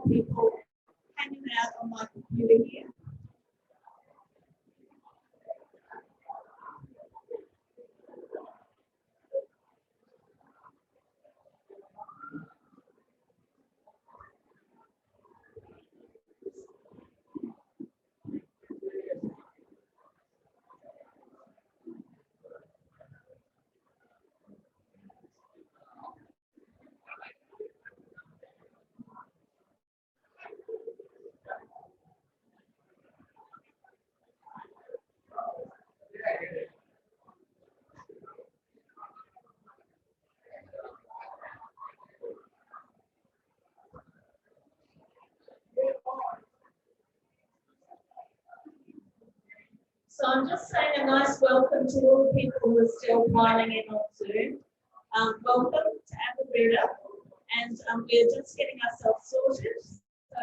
people hanging out on my computer here. So I'm just saying a nice welcome to all the people who are still piling in on Zoom. Welcome to Aberrita, and we're just getting ourselves sorted. So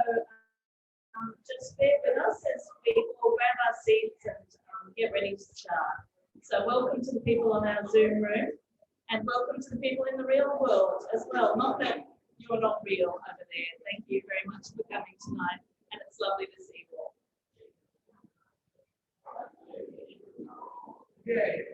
just bear with us as we all grab our seats and get ready to start. So welcome to the people on our Zoom room, and welcome to the people in the real world as well. Not that you're not real over there. Thank you very much for coming tonight, and it's lovely to see you all. Okay.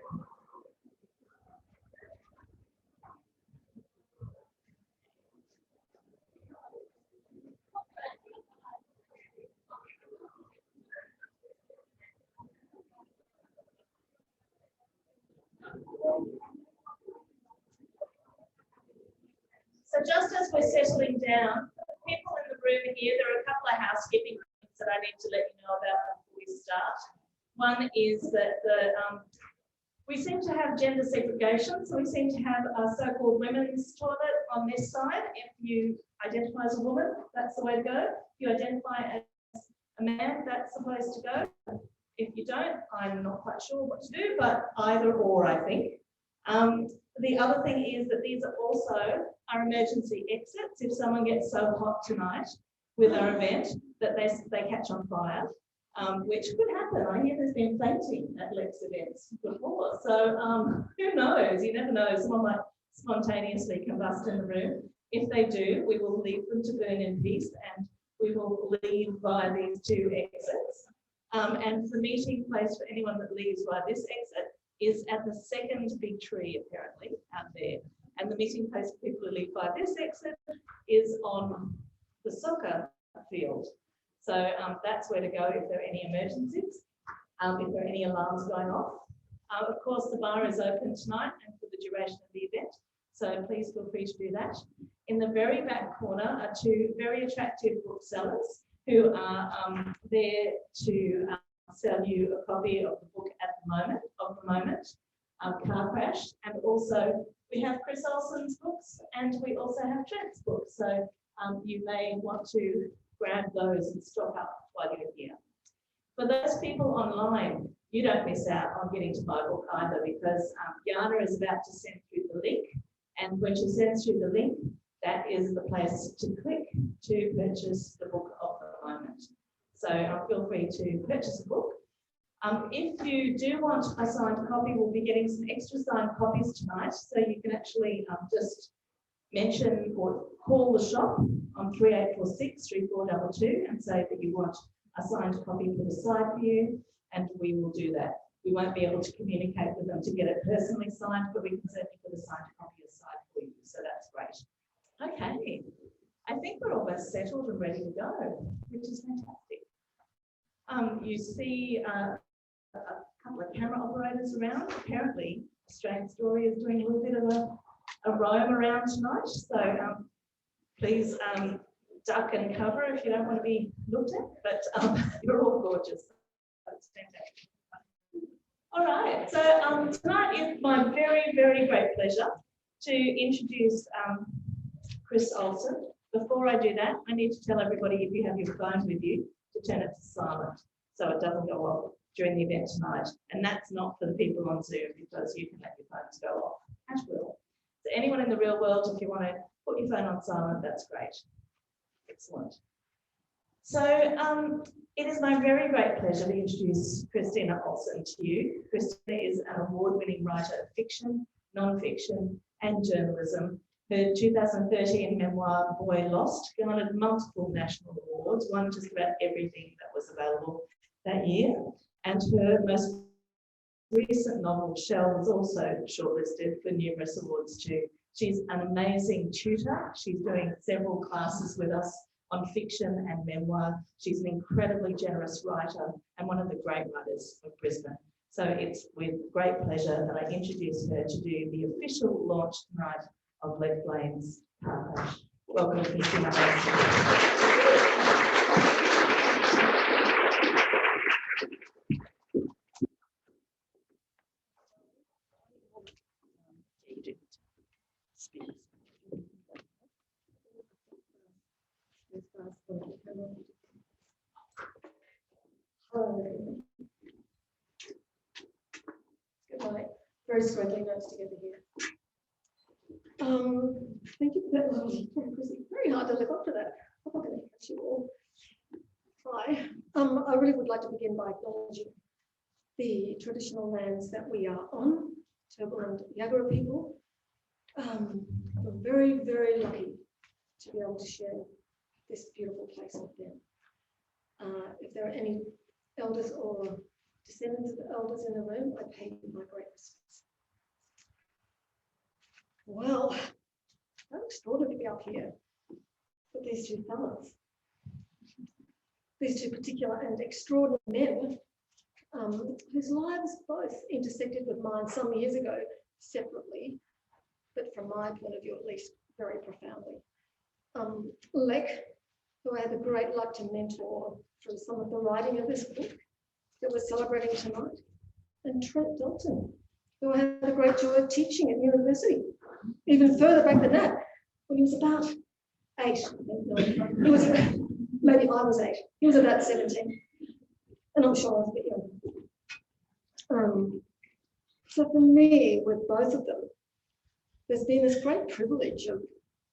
So just as we're settling down, people in the room here, there are a couple of housekeeping things that I need to let you know about before we start. One is that we seem to have gender segregation, so we seem to have a so-called women's toilet on this side. If you identify as a woman, that's the way to go. If you identify as a man, that's the place to go. If you don't, I'm not quite sure what to do, but either or, I think. The other thing is that these are also our emergency exits. If someone gets so hot tonight with our event that they catch on fire, which could happen. I hear there's been plenty at Lech's events before. So who knows? You never know. Someone might spontaneously combust in the room. If they do, we will leave them to burn in peace, and we will leave via these two exits. And the meeting place for anyone that leaves via this exit is at the second big tree, apparently, out there. And the meeting place for people who leave by this exit is on the soccer field. So that's where to go if there are any emergencies, if there are any alarms going off. Of course, the bar is open tonight and for the duration of the event, so please feel free to do that. In the very back corner are two very attractive booksellers who are there to sell you a copy of the book at the moment, Car Crash, and also we have Chris Olson's books, and we also have Trent's books, so you may want to grab those and stock up while you're here. For those people online, you don't miss out on getting to my book either, because Yana is about to send you the link, and when she sends you the link, that is the place to click to purchase the book of the moment. So feel free to purchase a book. If you do want a signed copy, we'll be getting some extra signed copies tonight, so you can actually just mention or call the shop on 3846 3422 and say that you want a signed copy put aside for you, and we will do that. We won't be able to communicate with them to get it personally signed, but we can certainly put a signed copy aside for you, so that's great. Okay, I think we're almost settled and ready to go, which is fantastic. You see a couple of camera operators around. Apparently, Australian Story is doing a little bit of a roam around tonight, so please duck and cover if you don't want to be looked at, but you're all gorgeous. That's fantastic. All right, so tonight is my very, very great pleasure to introduce Chris Olson. Before I do that, I need to tell everybody, if you have your phone with you, to turn it to silent so it doesn't go off during the event tonight. And that's not for the people on Zoom, because you can let your phones go off at will. So anyone in the real world, if you want to put your phone on silent, that's great. Excellent. So it is my very great pleasure to introduce Christina Olson to you. Christina is an award-winning writer of fiction, non-fiction, and journalism, Her 2013 memoir, Boy Lost, garnered multiple national awards, won just about everything that was available that year. And her most recent novel, Shell, was also shortlisted for numerous awards too. She's an amazing tutor. She's doing several classes with us on fiction and memoir. She's an incredibly generous writer and one of the great writers of Brisbane. So it's with great pleasure that I introduce her to do the official launch tonight of Lech Blaine's Propels. Welcome, Christina Olson. Good night. Very scraggly notes together here. Thank you for that lovely very hard to live up to that. I'm not going to catch you all. Try. I really would like to begin by acknowledging the traditional lands that we are on, Toowoomba and Yagara people. We're very, very lucky to be able to share this beautiful place with them. If there are any elders or descendants of elders in the room, I pay you my great respects. Well, I'm extraordinary to be up here with these two fellows. These two particular and extraordinary men, whose lives both intersected with mine some years ago separately, but from my point of view at least very profoundly. Lech, who I had the great luck to mentor through some of the writing of this book that we're celebrating tonight, and Trent Dalton, who I had the great joy of teaching at university, even further back than that, when he was about 8. He was, maybe I was 8. He was about 17, and I'm sure I was a bit younger. So for me, with both of them, there's been this great privilege of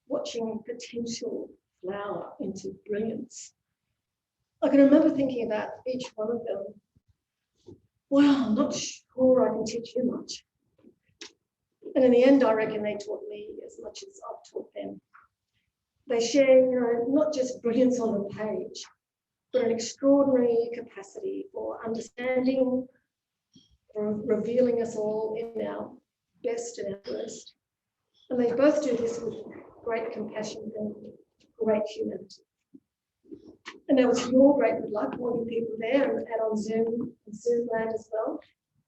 watching potential flower into brilliance. I can remember thinking about each one of them. Well, I'm not sure I can teach you much. And in the end, I reckon they taught me as much as I've taught them. They share, not just brilliance on the page, but an extraordinary capacity for understanding, for revealing us all in our best and our worst. And they both do this with great compassion and great humanity. And that was your great good luck, all you people there and on Zoom land as well,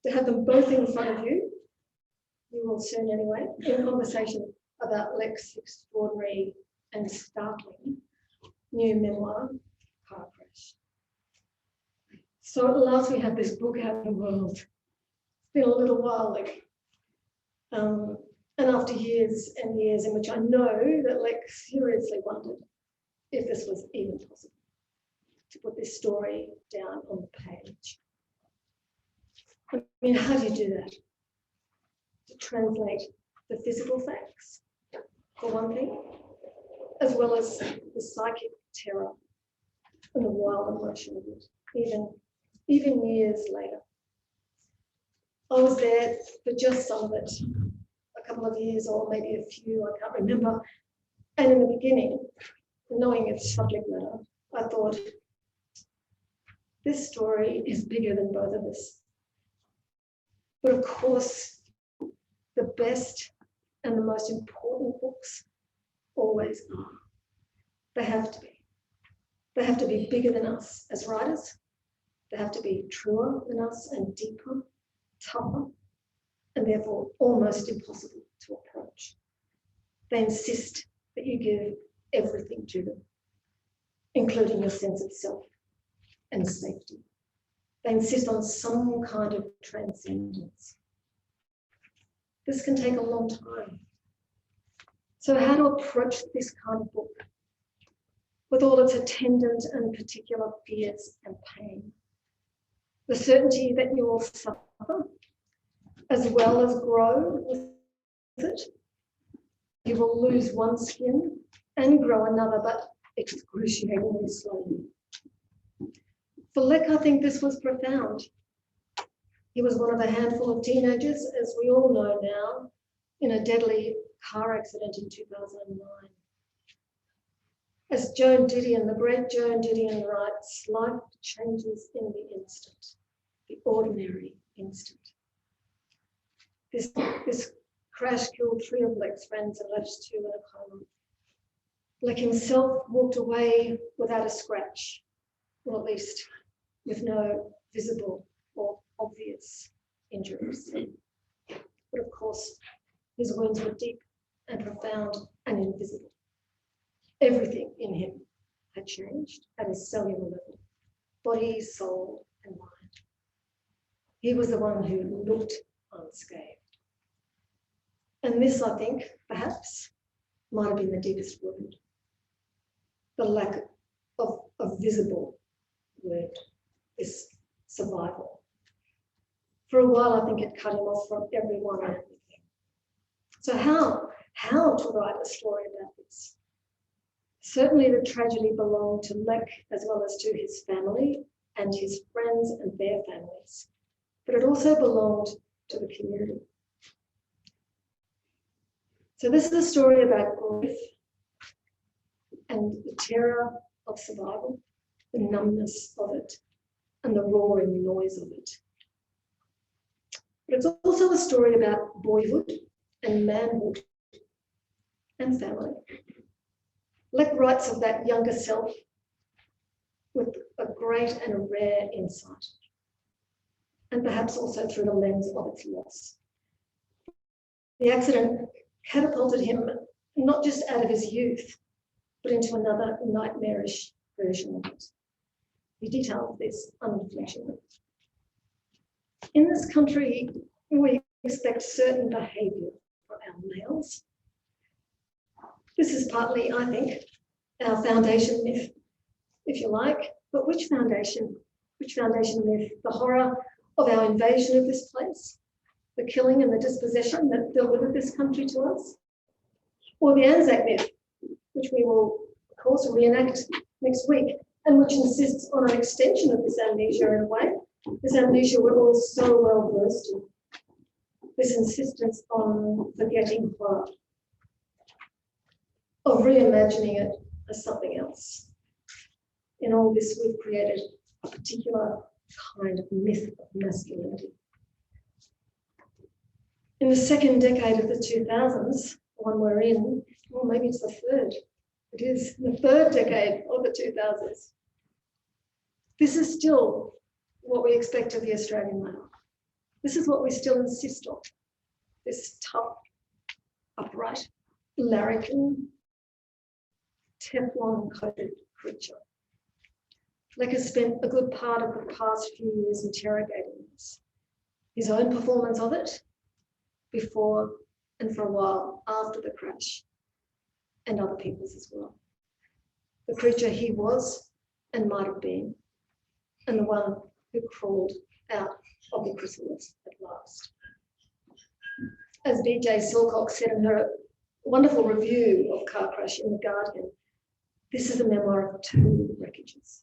to have them both in front of you. You will soon anyway, in conversation about Lech's extraordinary and startling new memoir, Car Crash. So at last we have this book out in the world. It's been a little while, Lech. And after years and years in which I know that Lech seriously wondered if this was even possible, to put this story down on the page. I mean, how do you do that? To translate the physical facts, for one thing, as well as the psychic terror and the wild emotion of it, even years later. I was there for just some of it, a couple of years or maybe a few, I can't remember. And in the beginning, knowing its subject matter, I thought, this story is bigger than both of us. But of course, the best and the most important books always are. They have to be. They have to be bigger than us as writers. They have to be truer than us and deeper, tougher, and therefore almost impossible to approach. They insist that you give everything to them, including your sense of self and safety. They insist on some kind of transcendence. This can take a long time. So how to approach this kind of book with all its attendant and particular fears and pain? The certainty that you will suffer as well as grow with it. You will lose one skin and grow another, but excruciatingly slowly. For Lech, I think this was profound. He was one of a handful of teenagers, as we all know now, in a deadly car accident in 2009. As Joan Didion, the great Joan Didion writes, life changes in the instant, the ordinary instant. This crash killed 3 of Lech's friends and left 2 in a coma. Lech himself walked away without a scratch, or at least with no visible or obvious injuries. But of course, his wounds were deep and profound and invisible. Everything in him had changed at a cellular level, body, soul, and mind. He was the one who looked unscathed. And this, I think, perhaps, might have been the deepest wound. The lack of a visible wound, this survival. For a while, I think it cut him off from everyone and everything. So how to write a story about this? Certainly the tragedy belonged to Lech as well as to his family and his friends and their families, but it also belonged to the community. So this is a story about grief and the terror of survival, the numbness of it, and the roaring noise of it. But it's also a story about boyhood and manhood and family. Lech writes of that younger self with a great and a rare insight, and perhaps also through the lens of its loss. The accident catapulted him not just out of his youth, but into another nightmarish version of it. He detailed this unflinchingly. In this country, we expect certain behaviour for our males. This is partly, I think, our foundation myth, if you like. But which foundation? Which foundation myth? The horror of our invasion of this place, the killing and the dispossession that delivered this country to us, or the Anzac myth, which we will, of course, reenact next week, and which insists on an extension of this amnesia in a way, this amnesia we're all so well versed in, this insistence on forgetting horror, of reimagining it as something else. In all this, we've created a particular kind of myth of masculinity. In the second decade of the 2000s, the one we're in, or maybe it's the third, it is the third decade of the 2000s. This is still what we expect of the Australian male. This is what we still insist on. This tough, upright, larrikin, Teflon-coated creature. Lech has spent a good part of the past few years interrogating this. His own performance of it, before and for a while after the crash, and other people's as well. The creature he was and might have been, and the one who crawled out of the chrysalis at last. As B.J. Silcock said in her wonderful review of Car Crash in The Guardian, this is a memoir of 2 wreckages.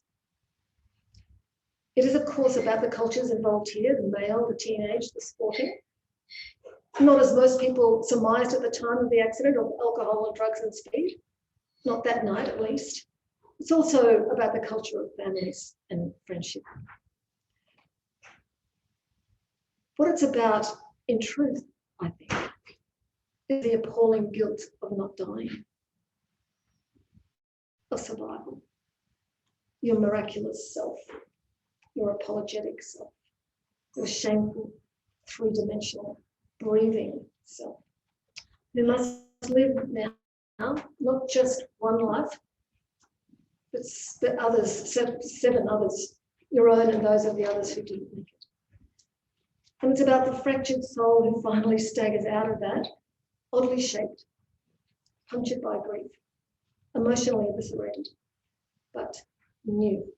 It is, of course, about the cultures involved here, the male, the teenage, the sporting. Not as most people surmised at the time of the accident, of alcohol and drugs and speed. Not that night, at least. It's also about the culture of families and friendship. What it's about, in truth, I think, is the appalling guilt of not dying, of survival. Your miraculous self, your apologetic self, your shameful, 3-dimensional, breathing self, who must live now, not just one life, but others, 7 others, your own and those of the others who didn't make it. And it's about the fractured soul who finally staggers out of that, oddly shaped, punctured by grief, emotionally eviscerated, but new.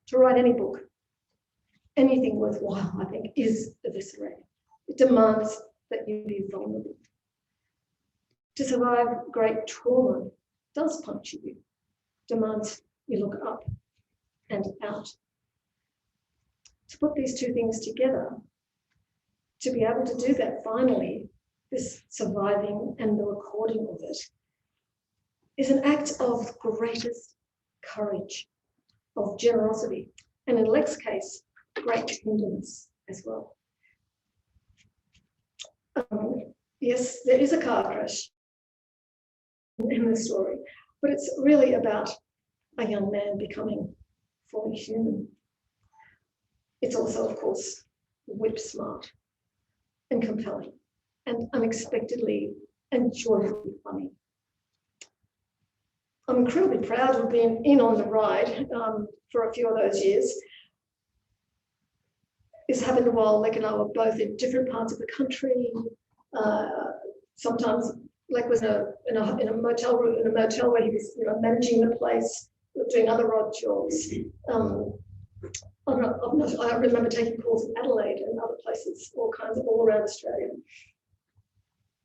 To write any book, anything worthwhile, I think, is eviscerating. It demands that you be vulnerable. To survive great trauma does puncture you, demands you look up and out. To put these 2 things together, to be able to do that finally, this surviving and the recording of it, is an act of greatest courage, of generosity, and in Lech's case, great tenderness as well. Yes, there is a car crash in the story, but it's really about a young man becoming fully human. It's also, of course, whip smart and compelling and unexpectedly and joyfully funny. I'm incredibly proud to have been in on the ride for a few of those years. This happened while Lech and I were both in different parts of the country. Sometimes Lech was in a motel room, in a motel where he was, managing the place, doing other odd jobs. I remember taking calls in Adelaide and other places, all around Australia.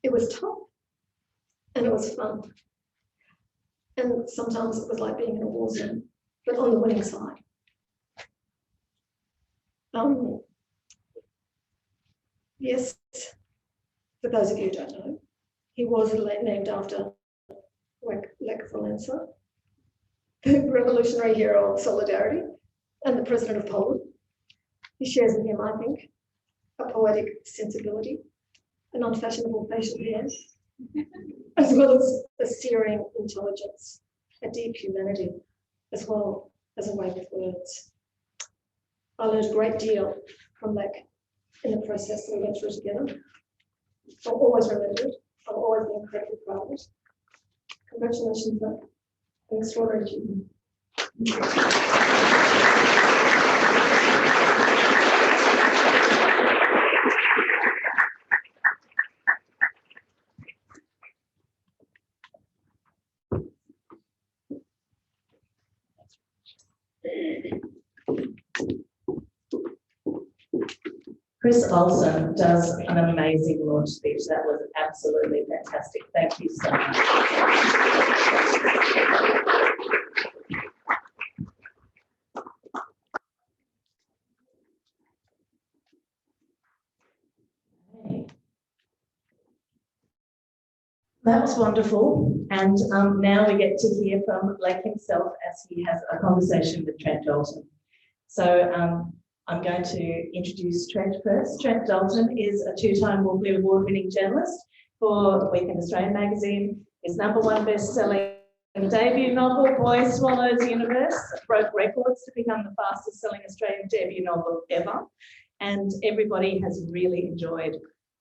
It was tough and it was fun. And sometimes it was like being in a war zone, but on the winning side. Yes, for those of you who don't know, he was named after Lech Blaine, the revolutionary hero of solidarity and the president of Poland. He shares in him, I think, a poetic sensibility, an unfashionable facial hair, as well as a searing intelligence, a deep humanity, as well as a way with words. I learned a great deal from Lech in the process that we went through together. I'll always remember it. I'll always be incredibly proud of it. Congratulations, Lech. An extraordinary achievement. Chris Olson does an amazing launch speech. That was absolutely fantastic. Thank you so much. That was wonderful. And now we get to hear from Lech himself as he has a conversation with Trent Dalton. So I'm going to introduce Trent first. Trent Dalton is a two-time Walkley Award-winning journalist for Weekend Australian magazine. His #1 best-selling debut novel, Boy Swallows Universe, broke records to become the fastest-selling Australian debut novel ever. And everybody has really enjoyed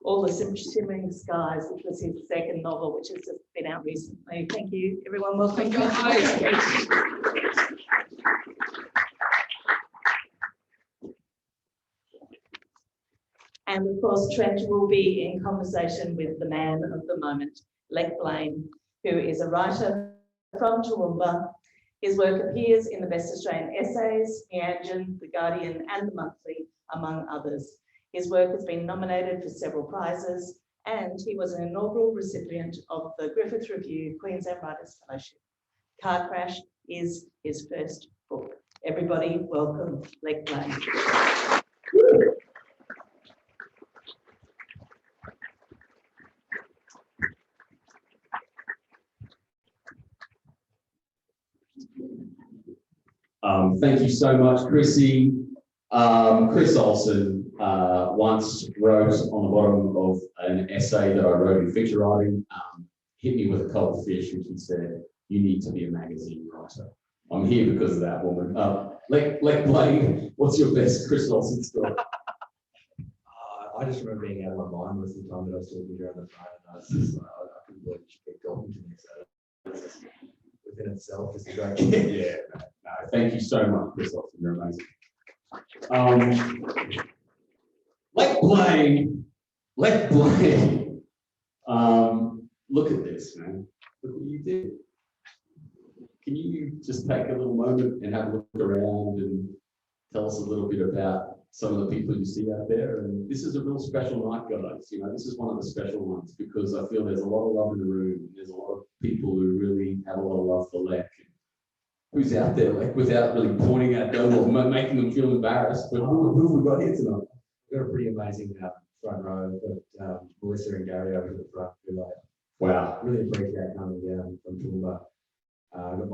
All the Shimmering Skies, which was his second novel, which has just been out recently. Thank you, everyone. Welcome. And of course, Trent will be in conversation with the man of the moment, Lech Blaine, who is a writer from Toowoomba. His work appears in the Best Australian Essays, Meanjin, The Guardian, and The Monthly, among others. His work has been nominated for several prizes, and he was an inaugural recipient of the Griffith Review Queensland Writers Fellowship. Car Crash is his first book. Everybody, welcome Lech Blaine. Thank you so much, Chrissy. Chris Olson once wrote on the bottom of an essay that I wrote in fiction writing, hit me with a cold fish, and she said, "You need to be a magazine writer." I'm here because of that woman. Lech Blaine, what's your best Chris Olson story? I just remember being out of my mind most of the time that I was talking to her on the phone, and I was just like, I couldn't believe she kept talking to me. So within itself, it's a great. Yeah, no, thank you so much, Chris Olson. You're amazing. Lech Blaine. Look at this, man. Look what you did. Can you just take a little moment and have a look around and tell us a little bit about some of the people you see out there? And this is a real special night, guys. You know, this is one of the special ones because I feel there's a lot of love in the room. There's a lot of people who really have a lot of love for Lech. Who's out there, Lech, without really pointing at them or making them feel embarrassed? But who have we got here tonight? We've got a pretty amazing front row, but Melissa and Gary over at the front who Wow. really appreciate coming down from Toowoomba. I've got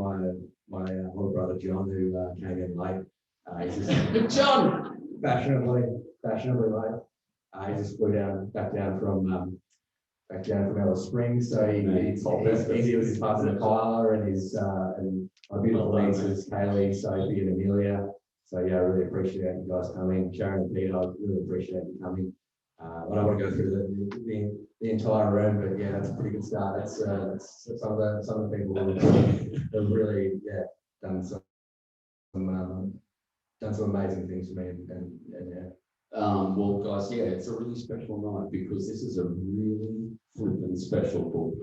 my older brother John who came in late. He's just John! fashionably late. He just flew back down from Alice Springs, so he's easy with his partner Kyla and my beautiful nieces Kaylee, Sophie, and Amelia. So yeah, I really appreciate you guys coming. Sharon and Peter, I really appreciate you coming. I don't want to go through the entire room, but yeah, that's a pretty good start. That's some of the people who have really done some amazing things for me, and yeah. Well, guys, yeah, it's a really special night because this is a really flippin' special book,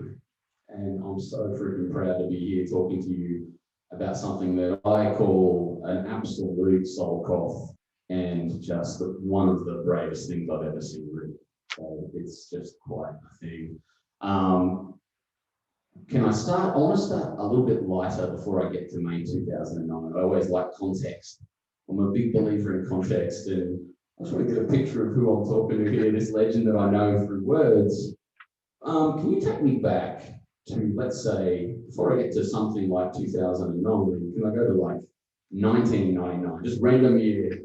and I'm so freaking proud to be here talking to you about something that I call an absolute soul cough and just one of the bravest things I've ever seen written. So it's just quite a thing. Can I start? I want to start a little bit lighter before I get to May 2009. I always like context. I'm a big believer in context, and I just want to get a picture of who I'm talking to here, this legend that I know through words. Can you take me back to, let's say, before I get to something like 2009, can I go to like 1999, just random year?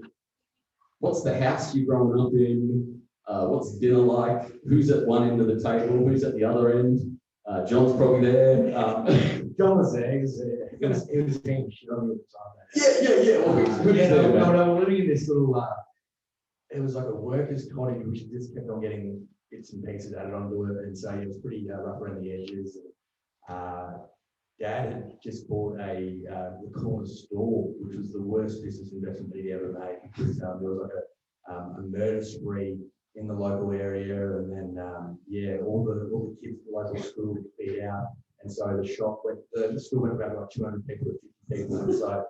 What's the house you've grown up in? What's dinner like? Who's at one end of the table? Who's at the other end? John's probably there. John was there. He was being shit on me at the time. Yeah. Well, who's there, man? No, we're living in this little. It was like a workers' cottage, which just kept on getting bits and pieces added onto it, and so it was pretty rough around the edges. Dad had just bought a corner store, which was the worst business investment he'd ever made, because there was like a murder spree in the local area, and then all the kids at the local school were beat out, and so the school went about like 200 people to 50 people, and so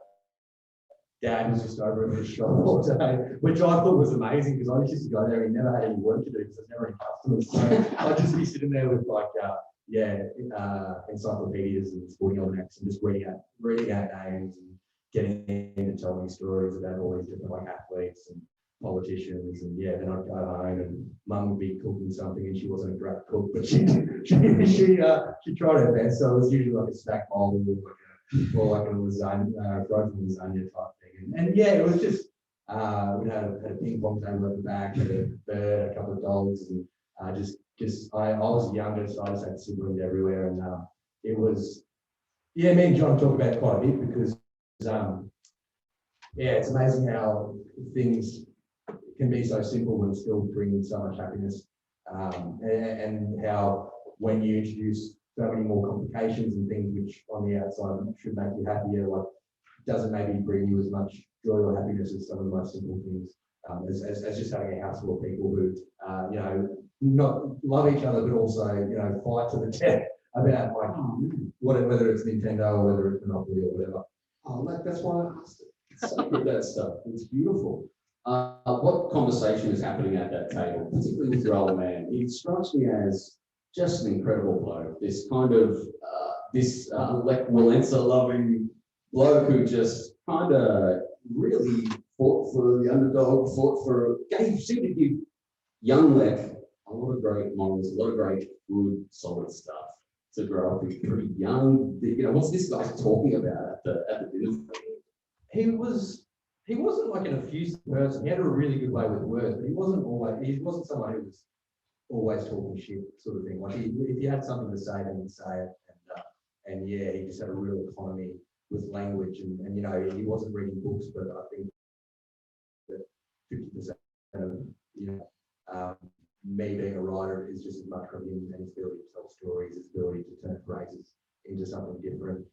Dad was just over in his shop all day, which I thought was amazing because I used to go there and never had any work to do because there's never any customers. So I'd just be sitting there with like encyclopedias and sporting almanacs and just reading out names and getting in to tell me stories about all these different like athletes and politicians, and then I'd go home and Mum would be cooking something, and she wasn't a great cook, but she tried her best. So it was usually like a snack bowl or like a lasagna, frozen lasagna type thing, and it was just we had a ping pong table at the back, had a bird, a couple of dogs, and I was younger, so I just had siblings everywhere, and it was me and John talk about it quite a bit because it's amazing how things can be so simple and still bring so much happiness, and how when you introduce so many more complications and things which on the outside should make you happier, like doesn't maybe bring you as much joy or happiness as some of the most simple things, as just having a house full of people who not love each other but also fight to the death about like whether it's Nintendo or whether it's Monopoly or whatever. Oh, that's why I asked it. It's so good, that stuff. It's beautiful. What conversation is happening at that table, particularly with your old man? He strikes me as just an incredible bloke. This kind of Lech Blaine loving bloke who just kind of really fought for the underdog, seemed to give young Lech a lot of great morals, a lot of great good, solid stuff to grow up with pretty young. What's this guy talking about at the dinner? He wasn't like an effusive person. He had a really good way with words, but he wasn't someone who was always talking shit sort of thing. Like if you had something to say, then he'd say it. And he just had a real economy with language, and he wasn't reading books, but I think that 50% of me being a writer is just as much from him and his ability to tell stories, his ability to turn phrases into something different.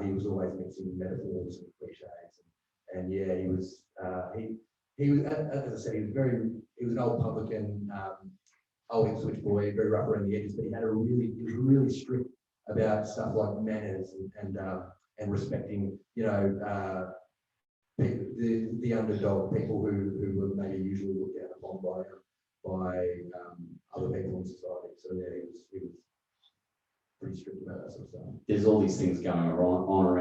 He was always mixing metaphors and cliches, and he was as I said, he was an old publican, old Ipswich boy, very rough around the edges, but he was really strict about stuff like manners and respecting the underdog, people who were maybe usually looked down upon by other people in society. So he was pretty strict about that sort of stuff. There's all these things going on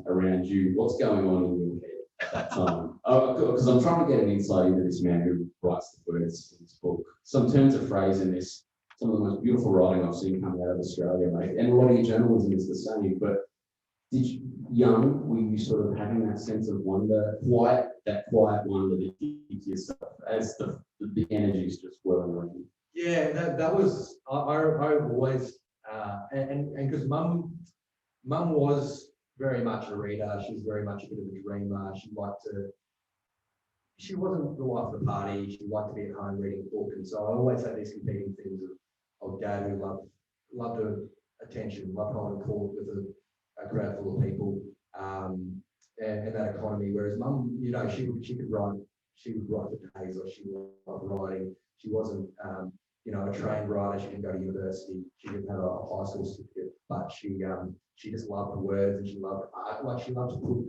around you. What's going on in your head at that time? Because I'm trying to get an insight into this man who writes the words in this book. some turns of phrase in this. Some of the most beautiful writing I've seen come out of Australia, mate. And a lot of your journalism is the same. But were you sort of having that sense of wonder, quiet wonder that you keep to yourself as the energies just swirling around? Yeah, that was, I always, and because mum was very much a reader. She was very much a bit of a dreamer. She wasn't the life of the party. She liked to be at home reading a book. And so I always had these competing things of dad who loved attention, loved holding court with a crowd full of people, and that economy. Whereas mum, you know, she could write. She would write for days, or she loved writing. She wasn't, you know, a trained writer. She didn't go to university. She didn't have a high school certificate, but she just loved the words, and she loved art. Like, she loved to put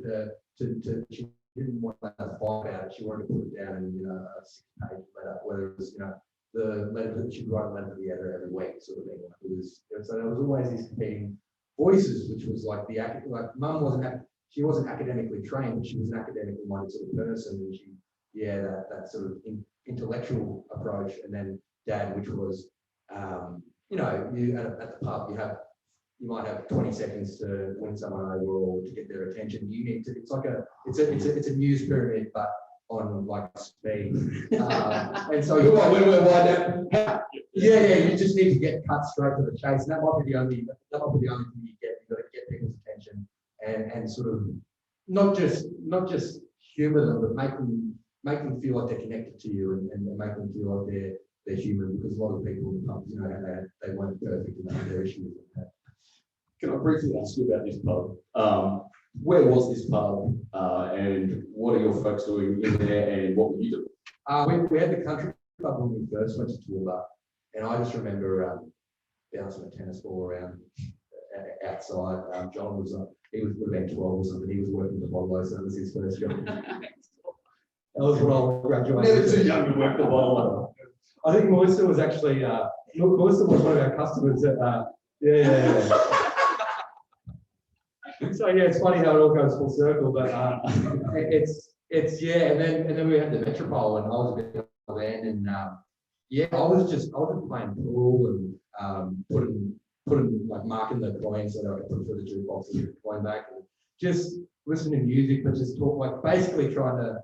she didn't want to have a fight about it. She wanted to put it down in, you know, a 6-page letter, whether it was, you know, the letter that she'd write a letter to the editor every week, sort of thing. Like, so there was always these competing voices, which was like mum wasn't academically trained, but she was an academically minded sort of person, and that sort of intellectual approach. And then dad, which was, you know, you at the pub, you might have 20 seconds to win someone over or to get their attention. You need to, it's a news pyramid, but on like speed. And so you just need to get cut straight to the chase. And that might be the only thing you get. You've got to get people's attention and sort of not just humor them, but make them feel like they're connected to you and make them feel like they're human, because a lot of people in the pubs, you know, they weren't perfect and they had their issues with that. Can I briefly ask you about this pub? Where was this pub, and what are your folks doing in there, and what were you doing? We had the country club when we first went to Toowoomba, and I just remember bouncing a tennis ball around outside. John would have been 12 or something. He was working the bottle, so that was his first job. That was what I graduated. Never too young to work the bottle. I think Melissa was actually Melissa was one of our customers at So yeah, it's funny how it all goes full circle, but it's and then we had the Metropole, and I was a bit then, and I was playing pool and putting like marking the coins so that I could put it through the jukebox and get the coin back, and just listening to music, but just talk, like basically trying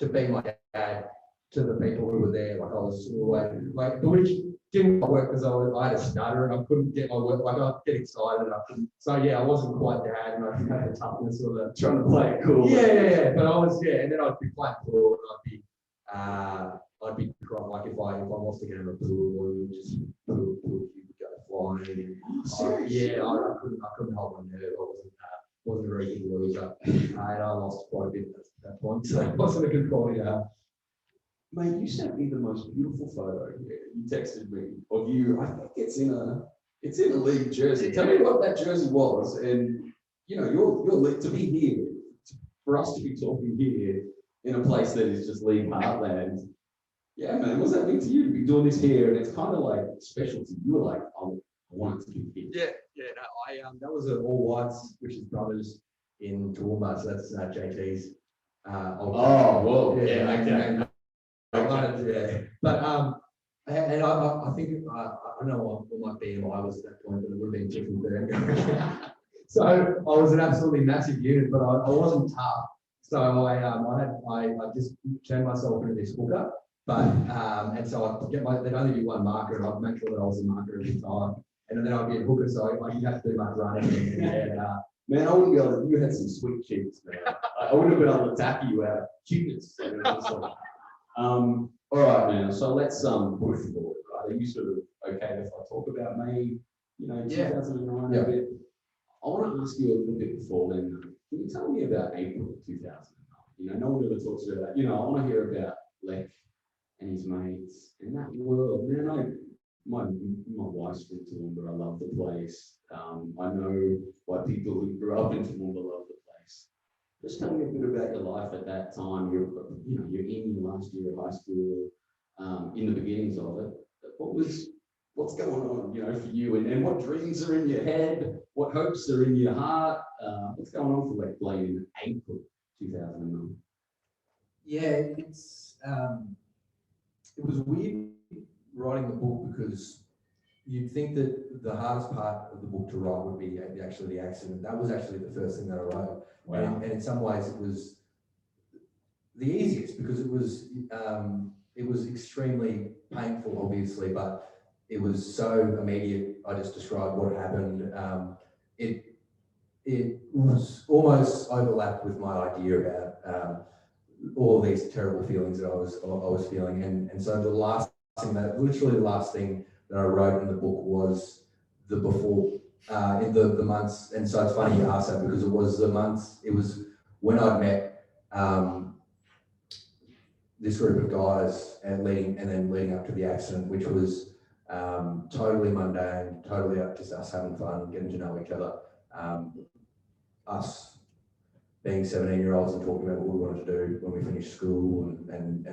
to be my dad to the people who were there. Like I was like which didn't work because I had a stutter and I couldn't get my work. Like I'd get excited and I couldn't. So yeah, I wasn't quite dad, and I didn't have the toughness or the Trying to play it cool. Yeah. But I was, and then I'd be playing pool, and I'd be crying, like if I lost a game of pool, or just pool would go flying. I couldn't hold my nerve. I wasn't a very good loser, and I lost quite a bit at that point. So it wasn't a good quality to have. Mate, you sent me the most beautiful photo here. You texted me of you. I think it's in a league jersey. Tell me what that jersey was, and you know, you're to be here, for us to be talking here in a place that is just league heartland. Yeah, man, what's that mean to you to be doing this here? And it's kind of like specialty. You were like, I want it to be here. Yeah. No, that was an all whites, which is brothers in Toowoomba. So that's JT's. Okay. But and I think I know what my BMI was at that point, but it would have been different there. So I was an absolutely massive unit, but I wasn't tough. So I just turned myself into this hooker. But and so I'd get there'd only be one marker, and I'd make sure that I was the marker every time. And then I'd be a hooker, so I didn't have to do much running. Man, I wouldn't be able to. You had some sweet cheeks, man. I wouldn't have been able to tackle you out of cuteness. All right, man. So let's push forward. Right? Are you sort of okay if I talk about May, 2009 a bit? I want to ask you a little bit before then. Can you tell me about April 2009? No one ever talks about that. I want to hear about Lech and his mates and that world. Man, my wife's from Toowoomba. I love the place. I know why people who grew up in Toowoomba love the place. Just tell me a bit about your life at that time. You're in your last year of high school, in the beginnings of it. What's going on, for you, and what dreams are in your head? What hopes are in your heart? What's going on for Lech Blaine in April 2009? Yeah, it was weird writing the book because you'd think that the hardest part of the book to write would be actually the accident. That was actually the first thing that I wrote. Wow. And in some ways it was the easiest because it was extremely painful, obviously, but it was so immediate. I just described what happened. It was almost overlapped with my idea about all these terrible feelings that I was feeling, and so the last thing literally the last thing that I wrote in the book was the before, in the months. And so it's funny you asked that because it was the months. It was when I'd met this group of guys and then leading up to the accident, which was totally mundane, totally just us having fun, getting to know each other, us being 17-year-olds and talking about what we wanted to do when we finished school, and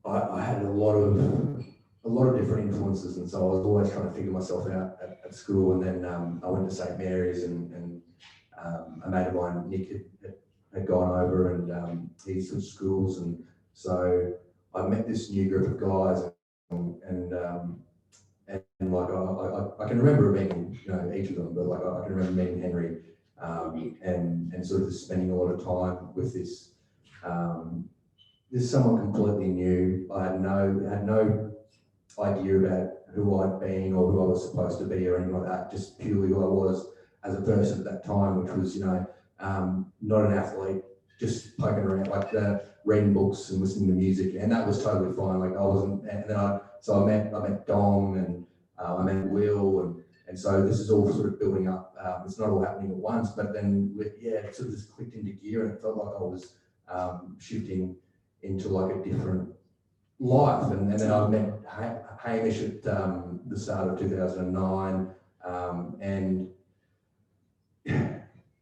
I had a lot of different influences, and so I was always trying to figure myself out at school. And then I went to St. Mary's, and a mate of mine, Nick, had gone over, and he switched schools, and so I met this new group of guys, and like I can remember meeting, each of them, but like I can remember meeting Henry, and sort of spending a lot of time with this someone completely new. I had no idea about who I'd been or who I was supposed to be or anything like that, just purely who I was as a person at that time, which was, not an athlete, just poking around, like reading books and listening to music, and that was totally fine. Like I wasn't, and then I met Dom, and I met Will, and so this is all sort of building up. It's not all happening at once, but then it sort of just clicked into gear, and it felt like I was shifting into like a different life. And then I met Hamish at the start of 2009, and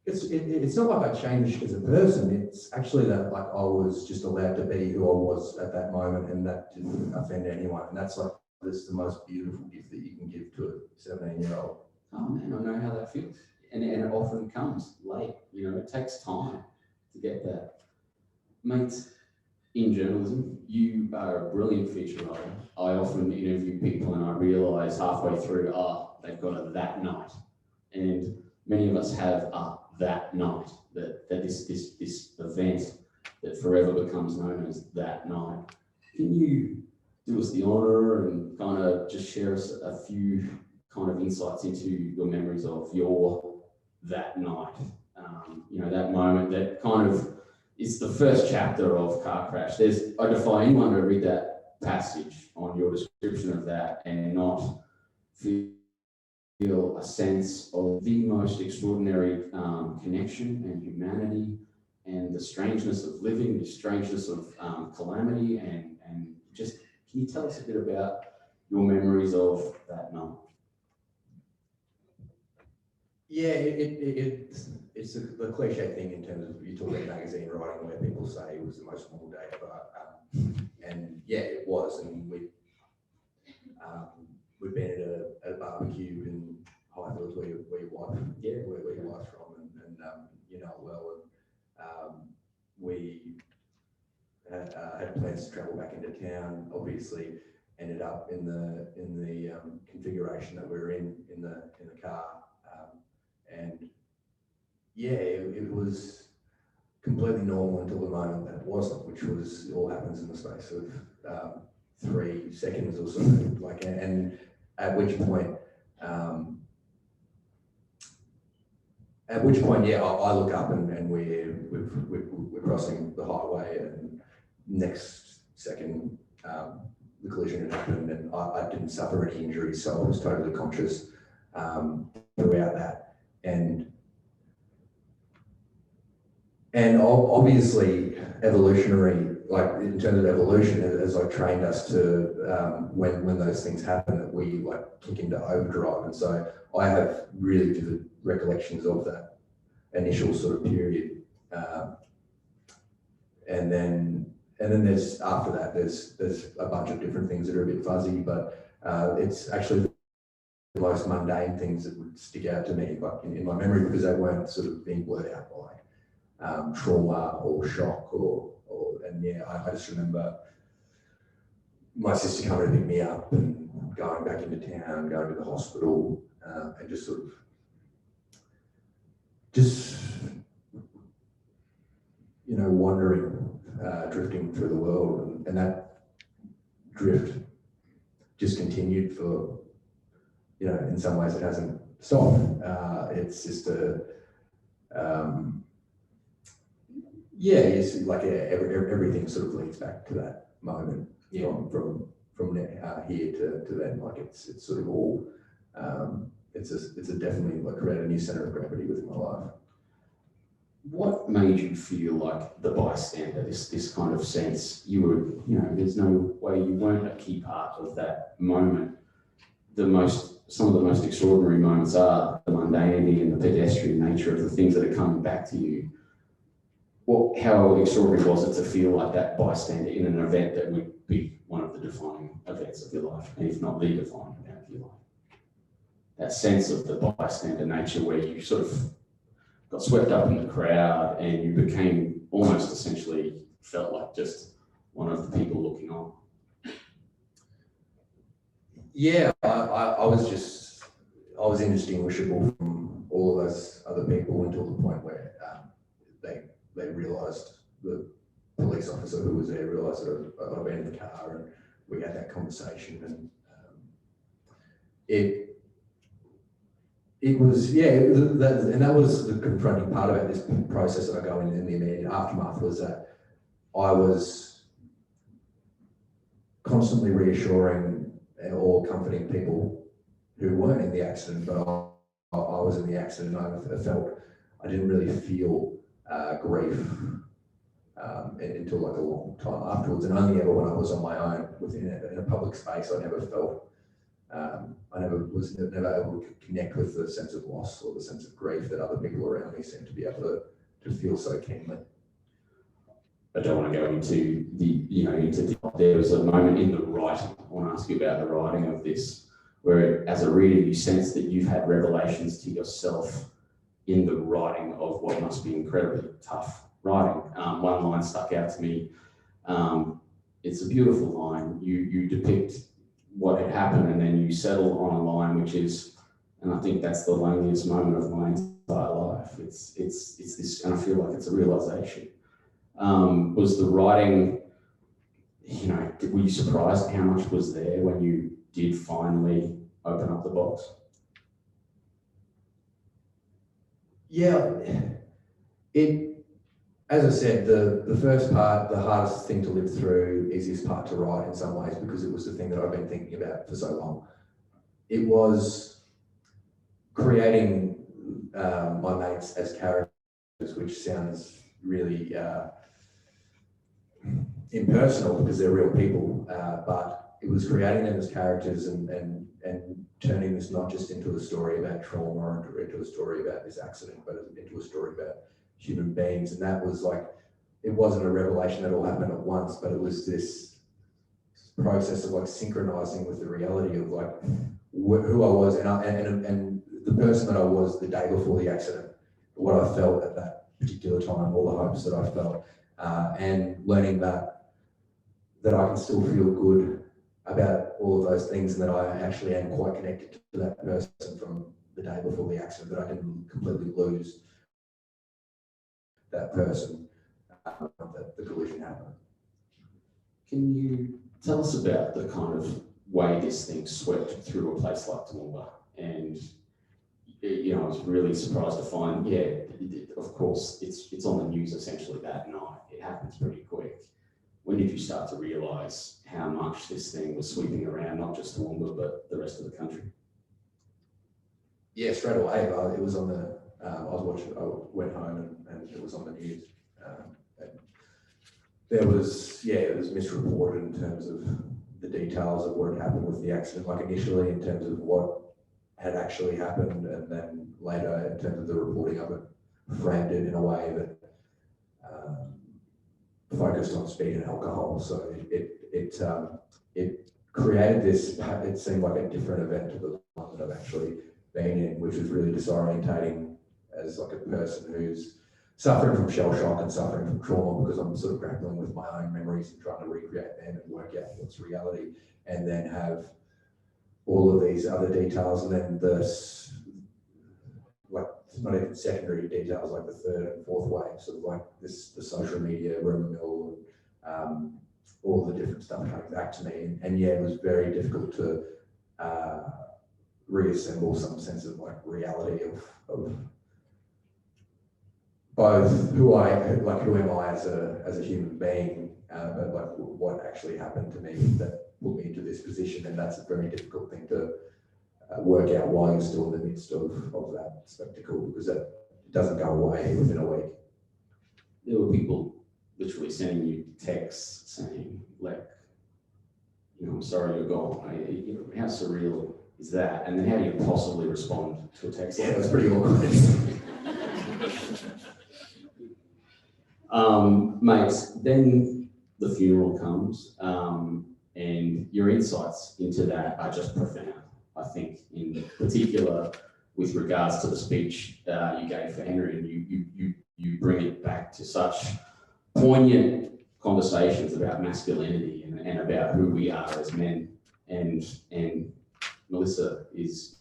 it's not like I changed as a person. It's actually that like I was just allowed to be who I was at that moment, and that didn't offend anyone. And that's like the most beautiful gift that you can give to a 17-year-old. Oh man, I know how that feels, and it often comes late. It takes time to get that. Mates, in journalism, you are a brilliant feature writer. I often interview people, and I realise halfway through, they've got a that night, and many of us have that night, that this event that forever becomes known as that night. Can you do us the honour and kind of just share us a few kind of insights into your memories of your that night? That moment that kind of is the first chapter of Car Crash. I defy anyone to read that passage on your description of that and not feel a sense of the most extraordinary connection and humanity, and the strangeness of living, the strangeness of calamity, and just, can you tell us a bit about your memories of that night? Yeah, it's the cliche thing in terms of, you talk about magazine writing where people say it was the most normal day ever, and yeah, it was. And we'd been at a barbecue in Highfields where your wife, where your wife's from, and well, and we had plans to travel back into town. Obviously, ended up in the configuration that we were in the car, and yeah, it was completely normal until the moment that it wasn't, which was, it all happens in the space of 3 seconds or so, like, and at which point, yeah, I look up and we're crossing the highway, and next second the collision had happened, and I didn't suffer any injuries, so I was totally conscious throughout that, and obviously evolutionary, like in terms of evolution, as like trained us to when those things happen, that we like kick into overdrive. And so I have really vivid recollections of that initial sort of period, and then there's, after that, there's a bunch of different things that are a bit fuzzy, but it's actually the most mundane things that would stick out to me, but in my memory, because they weren't sort of being blurred out by trauma or shock, and yeah, I just remember my sister coming to pick me up and going back into town, going to the hospital, and just sort of wandering, drifting through the world, and that drift just continued for, in some ways it hasn't stopped. It's just it's like everything sort of links back to that moment. From here to then, like it's sort of all, it's a definitely like create a new center of gravity within my life. What made you feel like the bystander, this kind of sense you were, there's no way you weren't a key part of that moment? Some of the most extraordinary moments are the mundanity and the pedestrian nature of the things that are coming back to you. How extraordinary was it to feel like that bystander in an event that would be one of the defining events of your life, and if not the defining event of your life? That sense of the bystander nature where you sort of got swept up in the crowd and you became almost essentially felt like just one of the people looking on. Yeah, I was indistinguishable from all of those other people until the point where they realised, the police officer who was there realised that I'd been in the car, and we had that conversation, and it was, and that was the confronting part about this process that I go in the immediate aftermath, was that I was constantly reassuring or comforting people who weren't in the accident, but I was in the accident, and I didn't really feel grief until like a long time afterwards, and only ever when I was on my own in a public space, I never felt, I was never able to connect with the sense of loss or the sense of grief that other people around me seemed to be able to feel so keenly. I don't want to go into there was a moment in the writing. I want to ask you about the writing of this, where as a reader you sense that you've had revelations to yourself in the writing of what must be incredibly tough writing. One line stuck out to me. It's a beautiful line. You depict what had happened, and then you settle on a line which is, and I think that's the loneliest moment of my entire life. It's this, and I feel like it's a realization. Was the writing, were you surprised how much was there when you did finally open up the box? Yeah, as I said, the first part, the hardest thing to live through is this part to write in some ways, because it was the thing that I've been thinking about for so long. It was creating my mates as characters, which sounds really impersonal because they're real people, but it was creating them as characters and turning this not just into a story about trauma or into a story about this accident, but into a story about human beings. And that was like, it wasn't a revelation that all happened at once, but it was this process of like synchronizing with the reality of like who I was and the person that I was the day before the accident, what I felt at that particular time, all the hopes that I felt, and learning that I can still feel good about all of those things, and that I actually am quite connected to that person from the day before the accident, that I didn't completely lose that person, that the collision happened. Can you tell us about the kind of way this thing swept through a place like Toowoomba? And I was really surprised to find, of course, it's on the news essentially that night. It happens pretty quick. When did you start to realise how much this thing was sweeping around, not just Toowoomba, but the rest of the country? Yeah, straight away. It was on the, I went home and it was on the news. And there was, it was misreported in terms of the details of what had happened with the accident, like initially in terms of what had actually happened, and then later in terms of the reporting of it, framed it in a way that focused on speed and alcohol. So it created this, it seemed like a different event to the one that I've actually been in, which was really disorientating as like a person who's suffering from shell shock and suffering from trauma, because I'm sort of grappling with my own memories and trying to recreate them and work out what's reality, and then have all of these other details, and then like not even secondary details, like the third and fourth wave, sort of like the social media rumor mill, and all the different stuff coming back to me, and yeah, it was very difficult to reassemble some sense of like reality of both who am I as a human being, but like what actually happened to me that put me into this position, and that's a very difficult thing to work out while you're still in the midst of that spectacle, because it doesn't go away within a week. There were people literally sending you texts saying, like, I'm sorry you're gone. How surreal is that? And then how do you possibly respond to a text? Yeah, it was pretty awkward. Mates, then the funeral comes, and your insights into that are just profound. I think, in particular, with regards to the speech you gave for Henry, and you bring it back to such poignant conversations about masculinity and about who we are as men. And Melissa is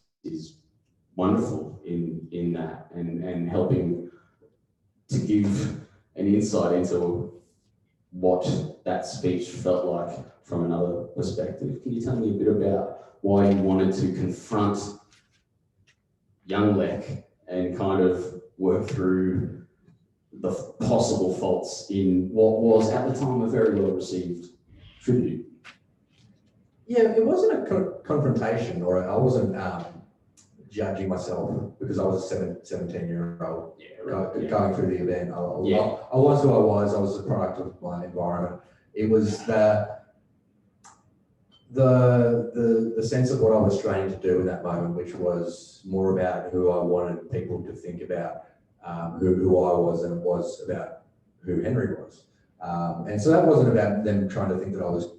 wonderful in that, and helping to give an insight into what that speech felt like from another perspective. Can you tell me a bit about why you wanted to confront young Lech and kind of work through the possible faults in what was at the time a very well received tribute? Yeah, it wasn't a confrontation, or I wasn't judging myself because I was a 17-year-old going through the event. I was who I was. I was a product of my environment. It was the sense of what I was trying to do in that moment, which was more about who I wanted people to think about who I was, and it was about who Henry was. And so that wasn't about them trying to think that I was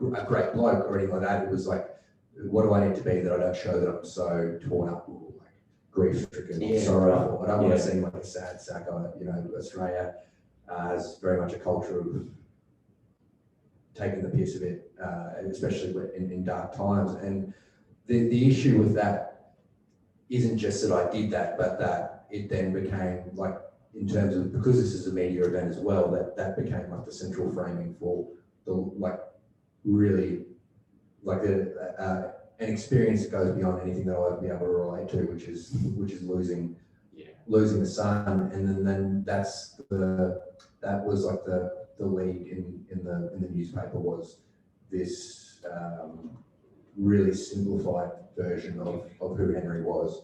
a great bloke or anything like that. It was like, what do I need to be that I don't show that I'm so torn up or like grief-stricken or sorrowful? I don't want to seem like a sad sack. Australia has very much a culture of taking the piss of it, especially in dark times. And the issue with that isn't just that I did that, but that it then became like, in terms of, because this is a media event as well, that became like the central framing for the an experience that goes beyond anything that I'll be able to relate to, which is losing the son. And then that was like the lead in the newspaper, was this really simplified version of who Henry was.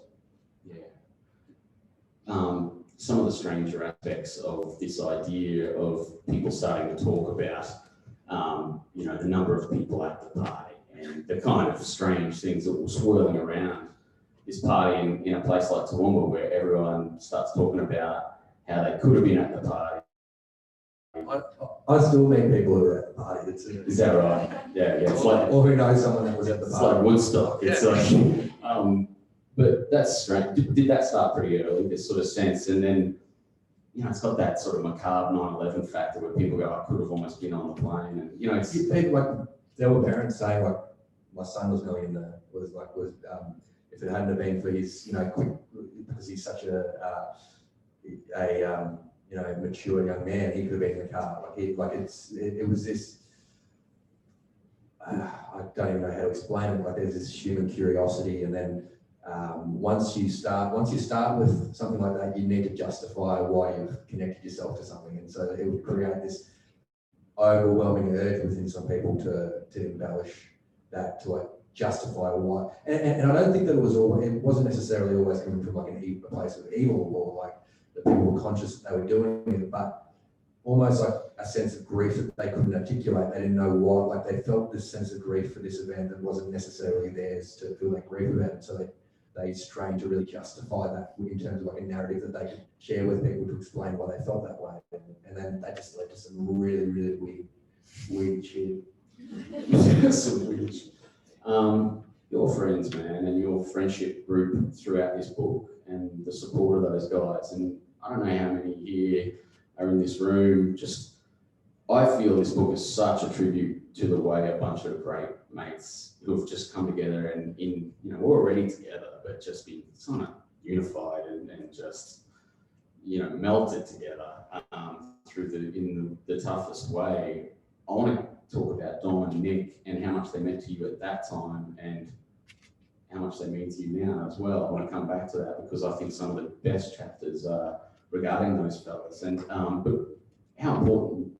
Some of the stranger aspects of this idea of people starting to talk about the number of people at the party and the kind of strange things that were swirling around this party in a place like Toowoomba, where everyone starts talking about how they could have been at the party. I still meet people who are at the party. Is that right? Yeah. It's like, or who knows someone that was at the party. It's like Woodstock. It's like, but that's strange. Did that start pretty early, this sort of sense? And then, it's got that sort of macabre 9/11 factor where people go, I could have almost been on the plane. And, it's... There were parents saying, like, my son was nearly in the, if it hadn't been for his, because he's such a mature young man, he could have been in the car. It was this, I don't even know how to explain it. Like, there's this human curiosity, and then once you start with something like that, you need to justify why you've connected yourself to something, and so it would create this overwhelming urge within some people to embellish that, to like justify why. And I don't think that it wasn't necessarily always coming from like a place of evil, or like that people were conscious that they were doing it, but almost like a sense of grief that they couldn't articulate. They didn't know what, like they felt this sense of grief for this event that wasn't necessarily theirs to feel like grief about it. So they strained to really justify that in terms of like a narrative that they could share with people to explain why they felt that way. And then that just led to some really, really weird shit. Some weird shit. Your friends, man, and your friendship group throughout this book and the support of those guys. And I don't know how many here are in this room. Just, I feel this book is such a tribute to the way a bunch of great mates who have just come together and we're already together, but just been sort of unified and just, melted together in the toughest way. I want to talk about Dom and Nick and how much they meant to you at that time and how much they mean to you now as well. I want to come back to that because I think some of the best chapters are regarding those fellas. And but how important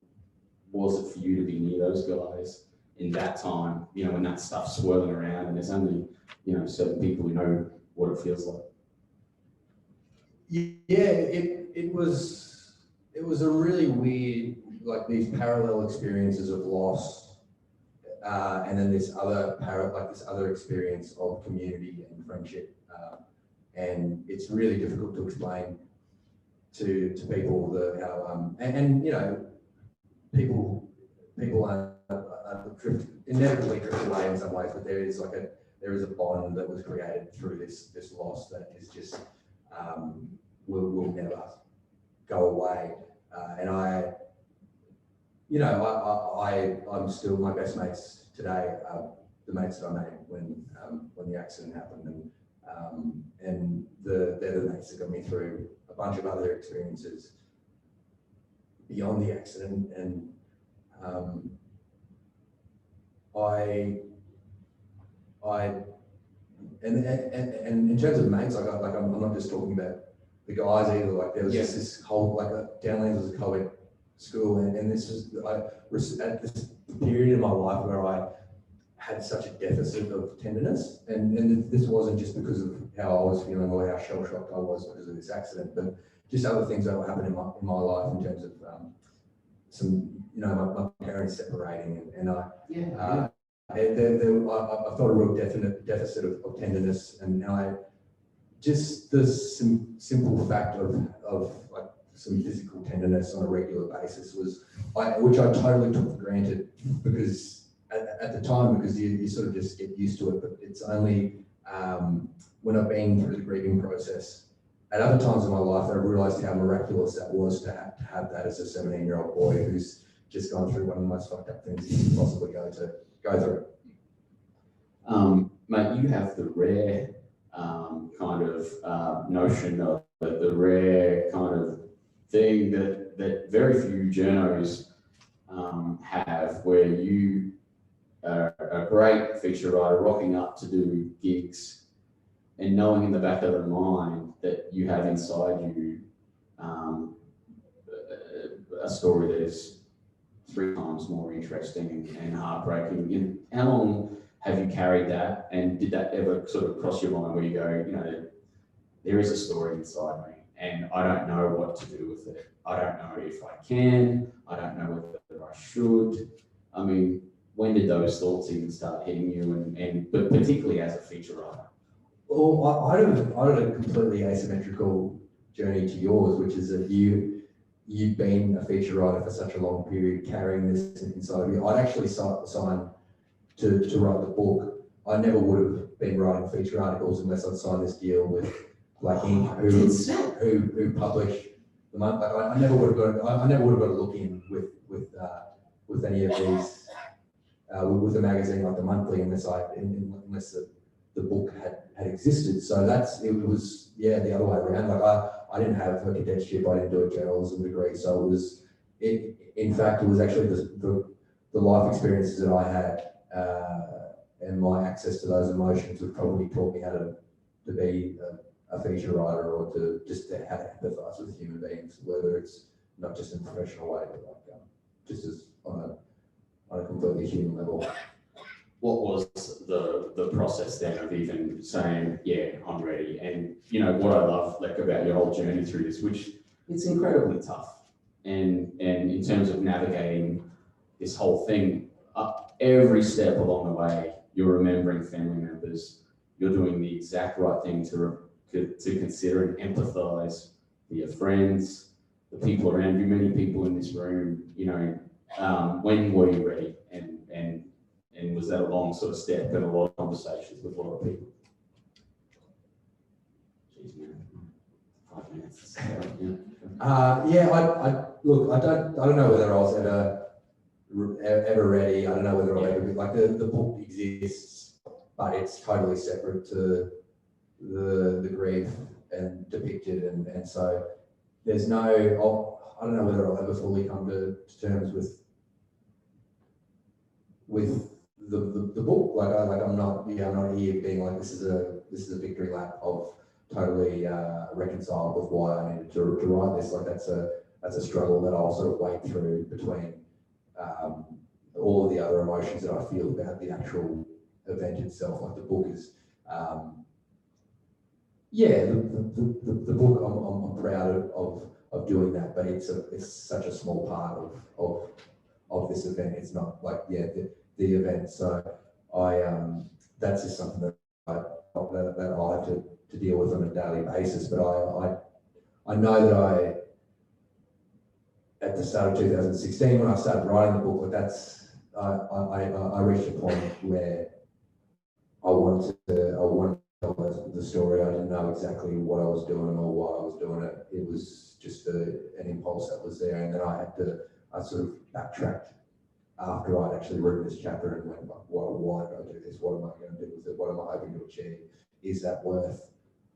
was it for you to be near those guys in that time, when that stuff's swirling around and there's only, certain people who know what it feels like? Yeah, it was a really weird, like these parallel experiences of loss, and then this other experience of community and friendship, and it's really difficult to explain to people how people inevitably drift away in some ways, but there is a bond that was created through this loss that is just will never go away. And I'm still my best mates today. The mates that I made when the accident happened, and they're the mates that got me through a bunch of other experiences beyond the accident. And and in terms of mates, I'm not just talking about the guys either. Like there was just this whole Downlands was a co-ed school, and this was at this period in my life where I had such a deficit of tenderness, and this wasn't just because of how I was feeling or how shell shocked I was because of this accident, but just other things that were happening in my life in terms of my parents separating, and I felt a real deficit of tenderness, and just the simple fact of like some physical tenderness on a regular basis which I totally took for granted because at the time, because you sort of just get used to it, but it's only when I've been through the grieving process at other times in my life that I've realised how miraculous that was to have that as a 17-year-old boy who's just gone through one of the most fucked up things you can possibly go through. Mate, you have the rare kind of notion of the rare kind of thing that very few journos have, where you are a great feature writer rocking up to do gigs and knowing in the back of the mind that you have inside you a story that is 3 times more interesting and heartbreaking. How long have you carried that, and did that ever sort of cross your mind where you go, there is a story inside me and I don't know what to do with it. I don't know if I can, I don't know whether I should. I mean, when did those thoughts even start hitting you, but particularly as a feature writer? Well, I had a completely asymmetrical journey to yours, which is that you've been a feature writer for such a long period, carrying this inside of you. I'd actually signed to write the book. I never would have been writing feature articles unless I'd signed this deal with Black Ink, who publish the month. Like I never would have got a look in with any of these with a magazine like the Monthly unless the book had existed. So it was the other way around. Like I didn't have a cadetship, I didn't do a journalism degree, so in fact it was actually the life experiences that I had and my access to those emotions would probably taught me how to be a feature writer, or to how to empathise with human beings, whether it's not just in a professional way, but like just as on a completely human level. What was the process then of even saying, yeah, I'm ready? And what I love, Lech, about your whole journey through this, which it's incredibly tough, and in terms of navigating this whole thing, every step along the way, you're remembering family members, you're doing the exact right thing to consider and empathise with your friends, the people around you, many people in this room. When were you ready? And was that a long sort of step and a lot of conversations with a lot of people? Jeez, man, 5 minutes. Yeah, I look, I don't know whether I was ever ready. I don't know whether I'll ever be, like, the book exists, but it's totally separate to the grief and depicted, and so there's no, I don't know whether I'll ever fully come to terms with the book. I'm not here being like, this is a victory lap of totally reconciled with why I needed to write this. Like, that's a struggle that I'll sort of wade through between all of the other emotions that I feel about the actual event itself. Like, the book is, the book, I'm proud of doing that, but it's such a small part of this event. It's not like, the event. So that's just something that I'll have to deal with on a daily basis. But I know that at the start of 2016, when I started writing the book, I reached a point where I wanted to tell the story. I didn't know exactly what I was doing or why I was doing it. It was just an impulse that was there, and then I sort of backtracked after I'd actually written this chapter and went, why did I do this? What am I going to do with it? What am I hoping to achieve? Is that worth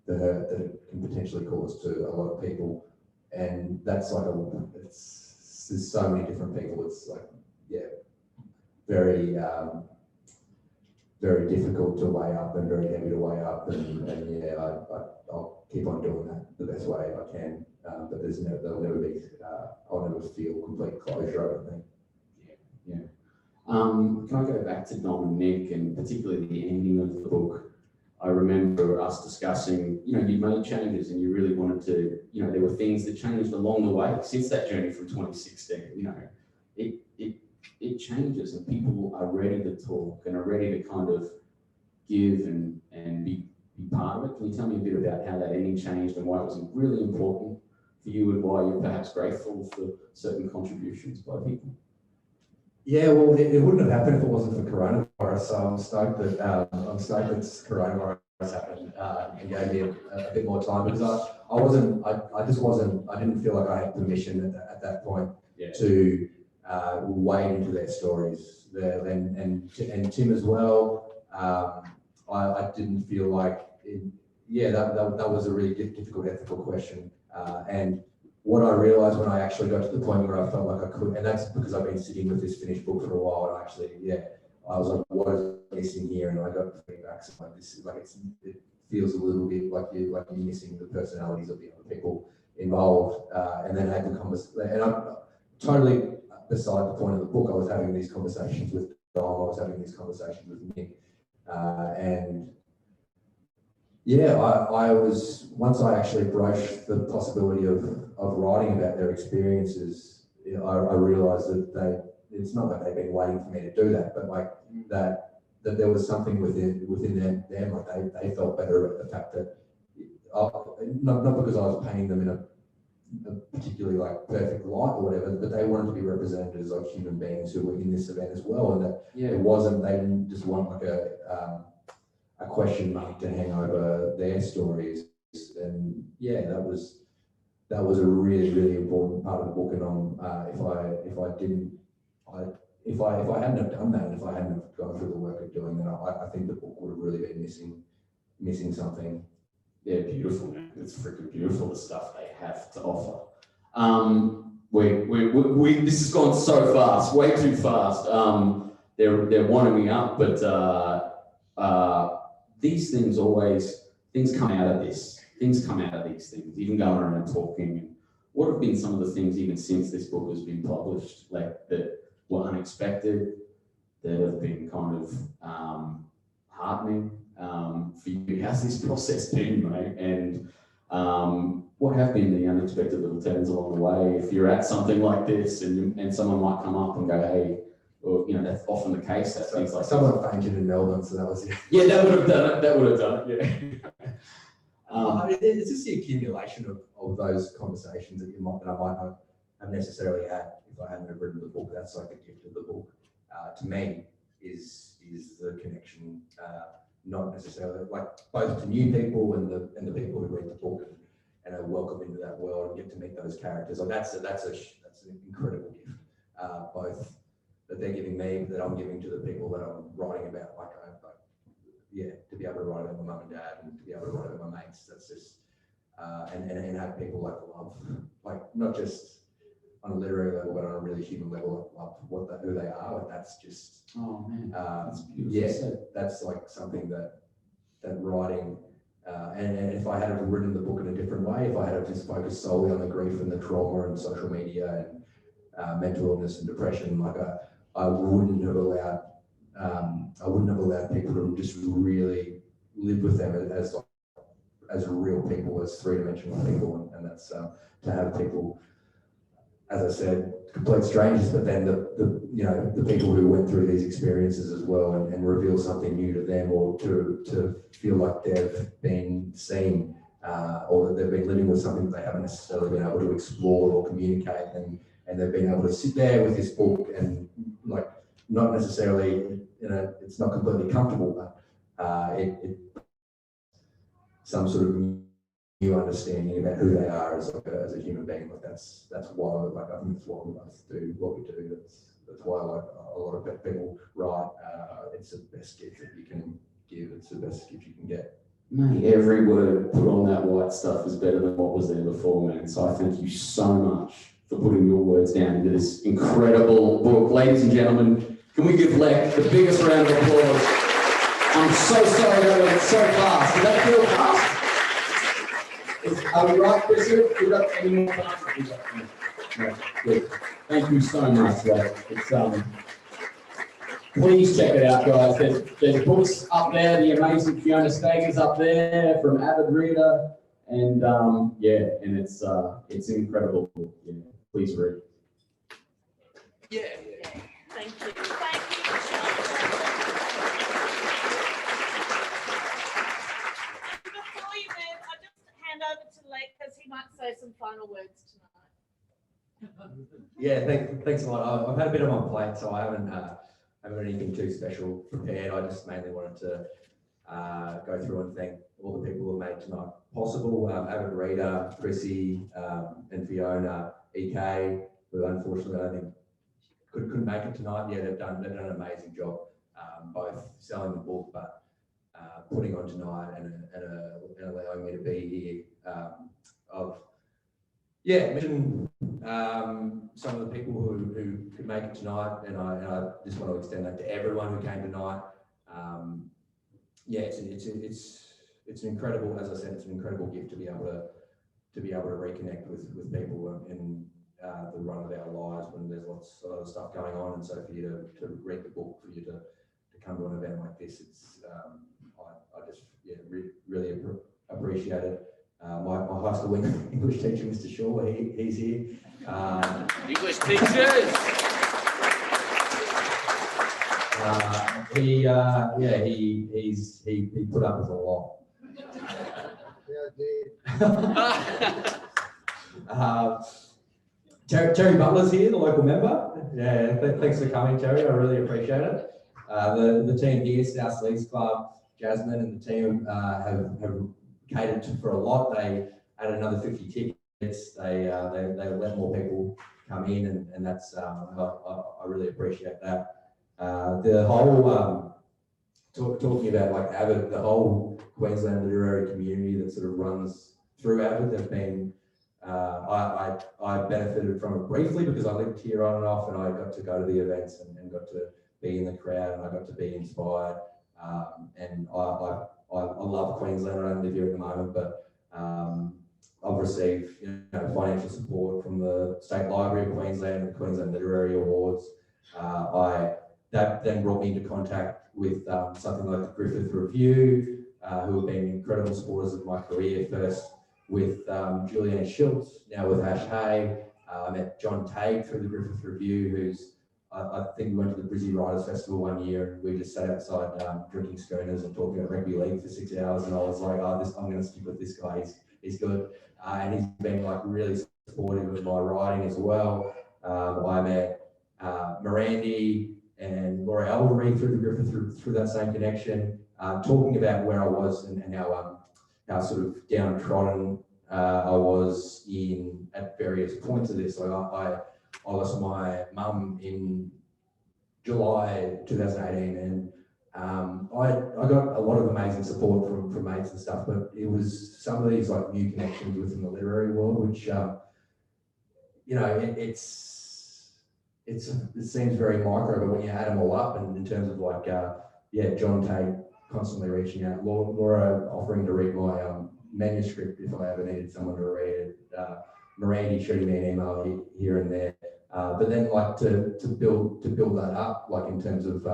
the hurt that it can potentially cause to a lot of people? And that's like there's so many different people. It's like, very very difficult to weigh up and very heavy to weigh up, and I'll keep on doing that the best way I can. But there'll never be, I'll never feel complete closure, I don't think. Yeah. Can I go back to Dom and Nick, and particularly the ending of the book? I remember us discussing, you made changes and you really wanted to, there were things that changed along the way since that journey from 2016. It changes, and people are ready to talk and are ready to kind of give and be part of it. Can you tell me a bit about how that ending changed and why it was really important for you, and why you're perhaps grateful for certain contributions by people? Yeah, well, it wouldn't have happened if it wasn't for coronavirus. So I'm stoked that coronavirus happened and gave me a bit more time, because I didn't feel like I had permission at that point to wade into their stories there, and Tim as well. I didn't feel like that was a really difficult ethical question, and what I realized when I actually got to the point where I felt like I could, and that's because I've been sitting with this finished book for a while, and I was like, what is missing here? And I got feedback like this, it feels a little bit like you're missing the personalities of the other people involved, and then had the conversation, and I'm totally beside the point of the book. I was having these conversations with Dom, I was having these conversations with Nick, and I was, once I actually broached the possibility of writing about their experiences, I realised that it's not that they've been waiting for me to do that, but like that there was something within them, like they felt better about the fact that, not because I was painting them in a particularly like perfect light or whatever, but they wanted to be represented as like human beings who were in this event as well, and that they didn't just want like a question mark to hang over their stories. And that was a really, really important part of the book. And if I hadn't have done that, and if I hadn't have gone through the work of doing that, I think the book would have really been missing something. Yeah, beautiful, man. It's freaking beautiful, the stuff they have to offer. This has gone so fast, way too fast. They're winding me up, but these things come out of this. Things come out of these things, even going around and talking. What have been some of the things, even since this book has been published, like that were unexpected, that have been kind of heartening for you? How's this process been, mate? And what have been the unexpected little turns along the way? If you're at something like this and someone might come up and go, hey, or, that's often the case. That things like someone fainted in Melbourne, so that was it. Yeah, that would have done it. Yeah. It's just the accumulation of those conversations that I might not have necessarily had if I hadn't have written the book. That's like the gift of the book to me is the connection, not necessarily like both to new people and the people who read the book, are welcome into that world and get to meet those characters. Like that's an incredible gift, both that they're giving me, but that I'm giving to the people that I'm writing about. To be able to write about my mum and dad and to be able to write about my mates, that's just, and have people like love, like not just on a literary level, but on a really human level, love who they are. Like that's just, Oh man, that's beautiful. yeah, that's like something that writing, and if I had have written the book in a different way, if I had have just focused solely on the grief and the trauma and social media and mental illness and depression, like I wouldn't have allowed people to just really live with them as real people, as three-dimensional people, and that's to have people, as I said, complete strangers, but then the people who went through these experiences as well and reveal something new to them, or to feel like they've been seen, or that they've been living with something that they haven't necessarily been able to explore or communicate, and they've been able to sit there with this book and like not necessarily, it's not completely comfortable, but it some sort of new understanding about who they are as a human being. Like that's why, like I think that's why we both do what we do. That's why like a lot of people write. It's the best gift that you can give. It's the best gift you can get. Mate, every word put on that white stuff is better than what was there before, man. So I thank you so much for putting your words down into this incredible book. Ladies and gentlemen, can we give Lech the biggest round of applause? I'm so sorry that went so fast. Did that feel fast? Are we right, Chris? We've got any more time? No, good. Thank you so much, Lech. It's please check it out, guys. There's books up there. The amazing Fiona Stager's up there from Avid Reader, and and it's an incredible book. Yeah, please read. Yeah. Thank you. Thank you. Before you move, I'll just hand over to Lech because he might say some final words tonight. Yeah, thanks a lot. I've had a bit on my plate, so I haven't anything too special prepared. I just mainly wanted to go through and thank all the people who made tonight possible. Avid Reader, Chrissy, and Fiona, EK, who unfortunately I think couldn't make it tonight. Yeah, they've done an amazing job, both selling the book, but putting on tonight and allowing me to be here. Mention some of the people who could make it tonight, and I just want to extend that to everyone who came tonight. It's an incredible, as I said, it's an incredible gift to be able to reconnect with people in the run of our lives when there's lots of other stuff going on, and so for you to read the book, for you to come to an event like this, it's I just really appreciate it. My high school English teacher, Mr. Shaw, he's here. English teachers. He put up with a lot. Terry Butler's here, the local member. Yeah, thanks for coming, Terry. I really appreciate it. The team here, South Leagues Club, Jasmine and the team have catered for a lot. They added another 50 tickets. They let more people come in, and that's I really appreciate that. The whole talking about like Avid, the whole Queensland literary community that sort of runs through Avid. They've been I benefited from it briefly because I lived here on and off, and I got to go to the events and got to be in the crowd, and I got to be inspired. And I love Queensland. I don't live here at the moment, but I've received financial support from the State Library of Queensland and the Queensland Literary Awards. That then brought me into contact with something like the Griffith Review, who have been incredible supporters of my career, first with Julianne Schultz, now with Ash Hay. I met John Tague through the Griffith Review, who's I think we went to the Brizzy Writers Festival one year, and we just sat outside drinking schooners and talking about rugby league for 6 hours, and I was like, I'm going to stick with this guy, he's good. And he's been like really supportive of my writing as well. I met Mirandi and Laura Albury through the Griffith through that same connection, talking about where I was and how sort of downtrodden I was in at various points of this. Like I lost my mum in July 2018, and I got a lot of amazing support from mates and stuff, but it was some of these like new connections within the literary world, which you know, it seems very micro, but when you add them all up, and in terms of like yeah, John Tate constantly reaching out, Laura offering to read my manuscript if I ever needed someone to read it, Miranda shooting me an email here and there, but then like to build that up, like in terms of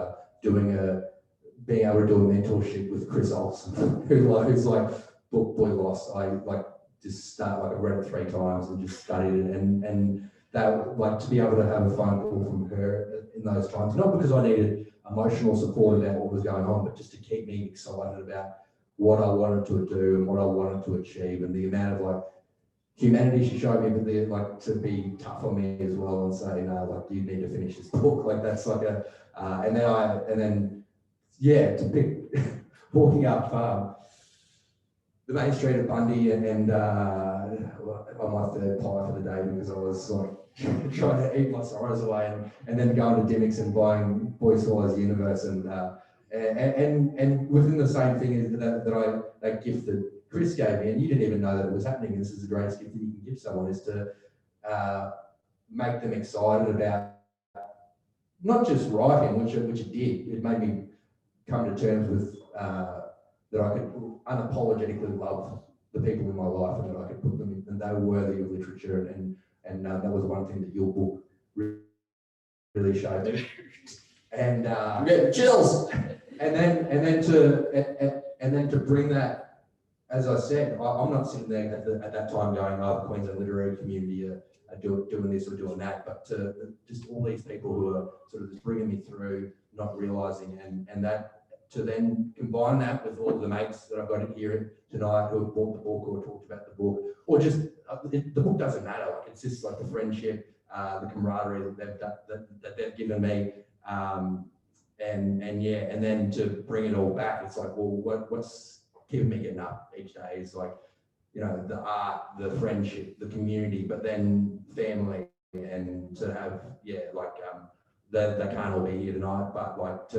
being able to do a mentorship with Chris Olson, who's like book Boy Lost. I like just I read it 3 times and just studied it, and that like to be able to have a phone call from her in those times, not because I needed emotional support about what was going on, but just to keep me excited about what I wanted to do and what I wanted to achieve, and the amount of like humanity she showed me, but the like to be tough on me as well and say, no, like you need to finish this book. Like that's like a and then yeah, to pick walking up the main street of Bundy and on my 3rd pie for the day because I was like trying to eat my sorrows away, and then going to Dimmicks and buying Boy Swallows Universe and within the same thing is that gift that Chris gave me, and you didn't even know that it was happening. This is the greatest gift that you can give someone, is to make them excited about not just writing, which it did. It made me come to terms with that I could unapologetically love the people in my life, and that I could put them in, and they were worthy of literature, and that was one thing that your book really showed me. And I'm getting chills. And then to bring that, as I said, I'm not sitting there at that time going, oh, the Queensland literary community are doing this or doing that, but to just all these people who are sort of just bringing me through, not realising, and that to then combine that with all of the mates that I've got here tonight who have bought the book or talked about the book, or just the book doesn't matter. Like it's just like the friendship, the camaraderie that they've given me, and then to bring it all back, it's like, well, what's keeping me getting up each day is like, you know, the art, the friendship, the community, but then family, and to have they can't all be here tonight, but like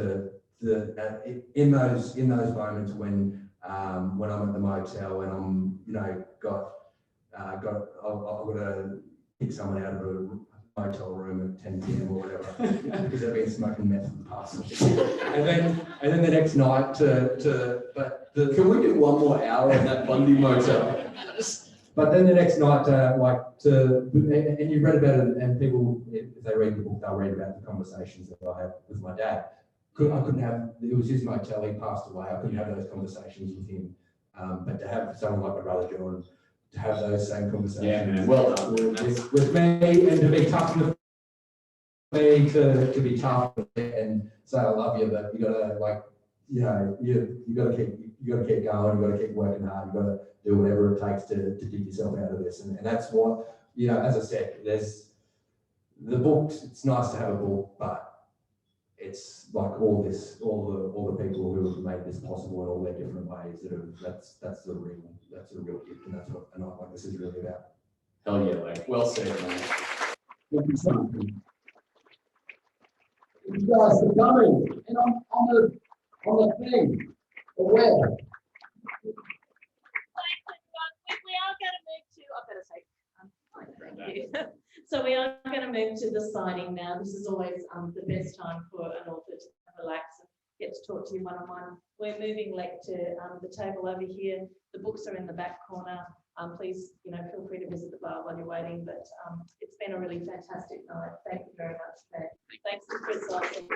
in those moments when I'm at the motel and I'm, you know, I've got to pick someone out of a motel room at 10 p.m. or whatever because they've been smoking meth for the past and then the next night Can we do one more hour in that Bundy motel? But then the next night, and you read about it, and people, if they read the book, they'll read about the conversations that I had with my dad. I couldn't have, it was his motel, he passed away, I couldn't have those conversations with him. But to have someone like my brother John, to have those same conversations. Yeah, man, well done. With me, and to be tough enough for me to be tough and say I love you, but you gotta like, you know, you gotta keep going, you gotta keep working hard, you gotta do whatever it takes to dig yourself out of this. And that's what, you know, as I said, there's the books, it's nice to have a book, but it's like all the people who have made this possible in all their different ways that's the real gift, and that's what a night like this is really about. Hell yeah, like, well said, man. Thank you so much. You guys are coming, and on the thing, where? We are going to move to, I've got to say, thank you. So we are going to move to the signing now. This is always the best time for an author to relax and get to talk to you one-on-one. We're moving Lech to the table over here. The books are in the back corner. Please, you know, feel free to visit the bar while you're waiting. But it's been a really fantastic night. Thank you very much, Matt. Thanks to Chris Olson.